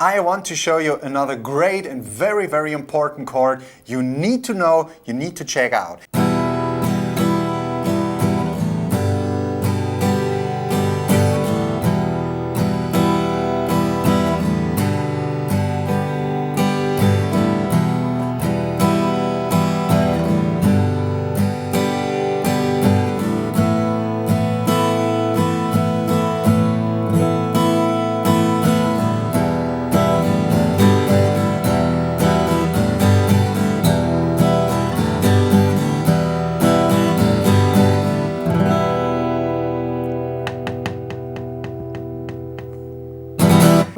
I want to show you another great and very, very important chord you need to know, you need to check out.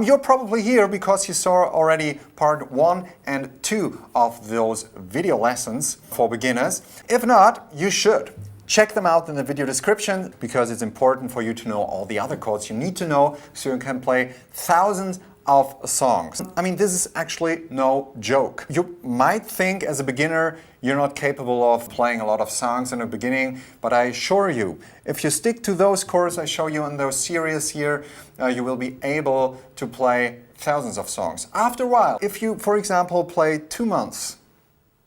You're probably here because you saw already part 1 and 2 of those video lessons for beginners. If not, you should. Check them out in the video description because it's important for you to know all the other chords you need to know so you can play thousands of songs. I mean, this is actually no joke. You might think as a beginner you're not capable of playing a lot of songs in the beginning, but I assure you, if you stick to those chords I show you in those series here, you will be able to play thousands of songs. After a while, if you, for example, play 2 months,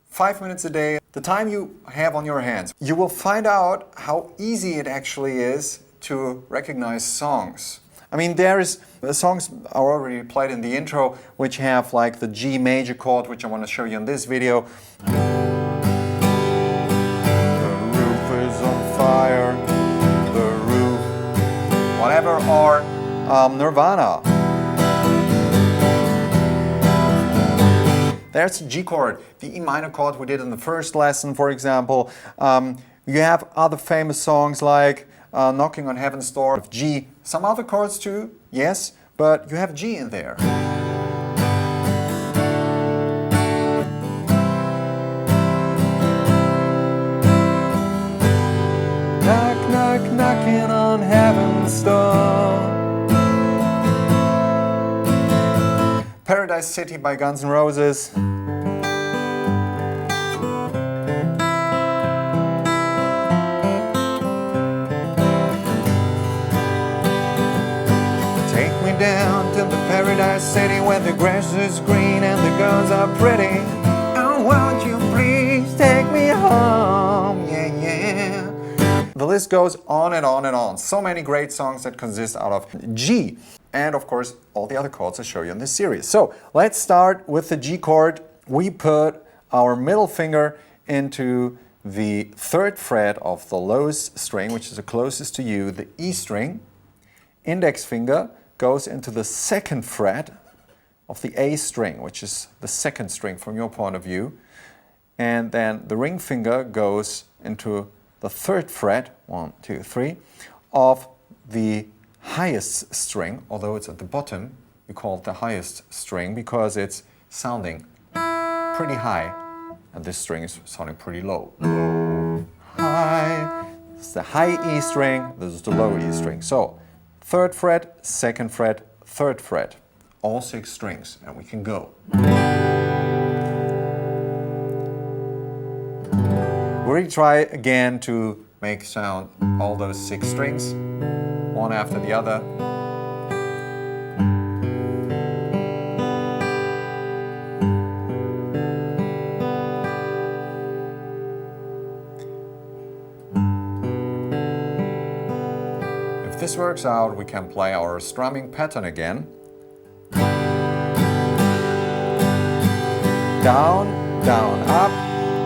5 minutes a day, the time you have on your hands, you will find out how easy it actually is to recognize songs. I mean, there is songs I already played in the intro which have like the G major chord, which I want to show you in this video. The roof is on fire, the roof, whatever, or Nirvana. There's the G chord, the E minor chord we did in the first lesson, for example. You have other famous songs like Knocking on Heaven's Door, G. Some other chords too, yes, but you have G in there. Knock, knock, knocking on heaven's door. Paradise City by Guns N' Roses. Down to the Paradise City where the grass is green and the girls are pretty. Oh, won't you please take me home? Yeah, yeah. The list goes on and on and on. So many great songs that consist out of G. And of course, all the other chords I show you in this series. So let's start with the G chord. We put our middle finger into the 3rd fret of the lowest string, which is the closest to you, the E string. Index finger goes into the 2nd fret of the A string, which is the 2nd string from your point of view. And then the ring finger goes into the 3rd fret, 1, 2, 3, of the highest string, although it's at the bottom, we call it the highest string because it's sounding pretty high, and this string is sounding pretty low. Low, high. This is the high E string, this is the low E string. So 3rd fret, 2nd fret, 3rd fret. All 6 strings, and we can go. We'll try again to make sound all those 6 strings, one after the other. If this works out, we can play our strumming pattern again. Down, down, up,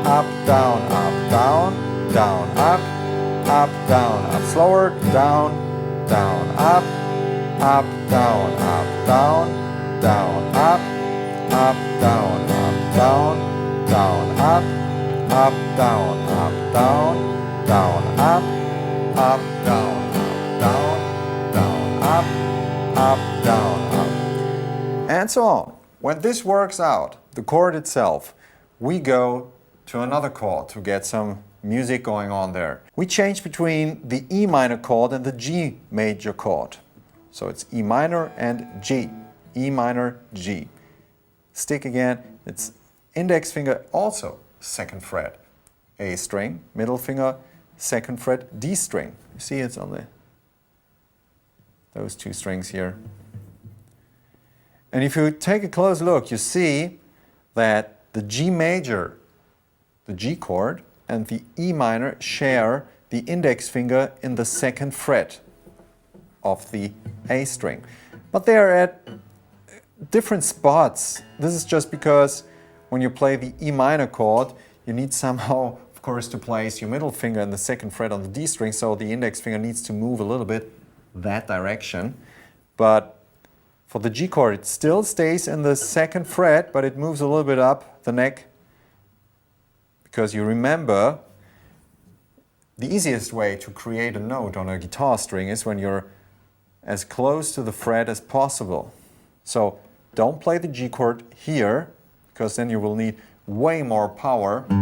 up, down, up, down, down, up, down, up. Slower, down, down, up, down, up, down, down, up, down, down, down, up, down, down, down, up, down, down, up, down, up, and so on. When this works out, the chord itself, we go to another chord to get some music going on there. We change between the E minor chord and the G major chord. So it's E minor and G. E minor, G. Stick again, it's index finger, also 2nd fret, A string, middle finger, 2nd fret, D string. You see it's on those 2 strings here. And if you take a close look, you see that the G major, the G chord, and the E minor share the index finger in the second fret of the A string. But they are at different spots. This is just because when you play the E minor chord, you need somehow, of course, to place your middle finger in the second fret on the D string, so the index finger needs to move a little bit that direction. But for the G chord, it still stays in the second fret, but it moves a little bit up the neck, because you remember the easiest way to create a note on a guitar string is when you're as close to the fret as possible. So don't play the G chord here, because then you will need way more power. You'll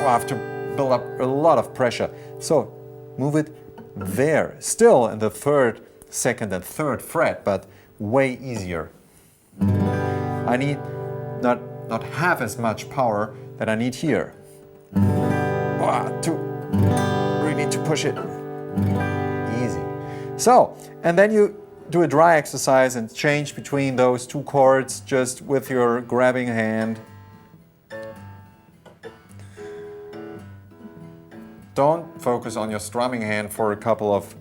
have to build up a lot of pressure. So move it there, still in the third, second and third fret, but way easier. I need not half as much power that I need here. To really to push it. Easy. So, and then you do a dry exercise and change between those two chords just with your grabbing hand. Don't focus on your strumming hand for a couple of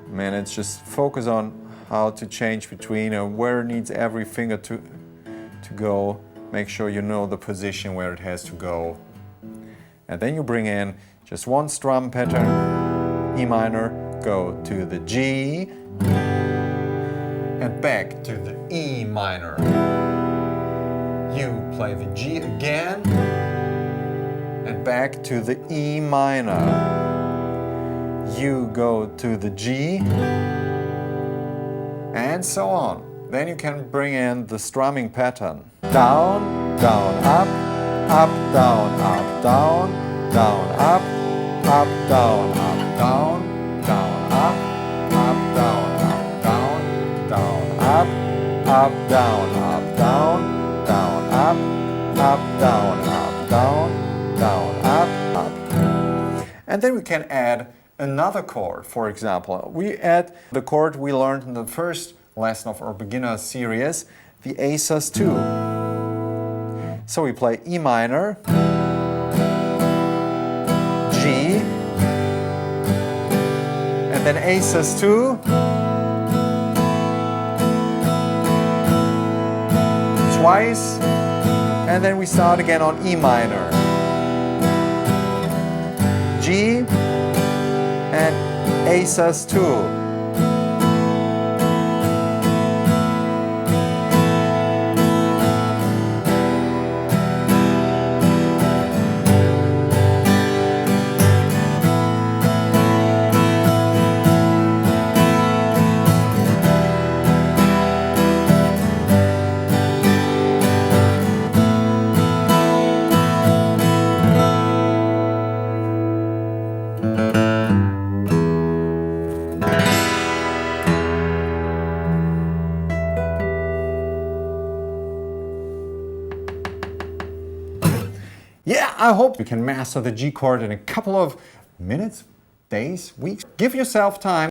minutes. Just focus on how to change between and where needs every finger to go. Make sure you know the position where it has to go. And then you bring in just one strum pattern, E minor, go to the G, and back to the E minor. You play the G again, and back to the E minor. You go to the G, and so on. Then you can bring in the strumming pattern. Down, down, up, down, down, down, up, down, down, down, up, down, down, down, up, down, down, down, up, down, down, down, up. And then we can add another chord. For example, we add the chord we learned in the first lesson of our beginner series, the A sus2. So we play E minor, G, and then A sus2, twice, and then we start again on E minor, G, and A sus2. Yeah, I hope you can master the G chord in a couple of minutes, days, weeks. Give yourself time.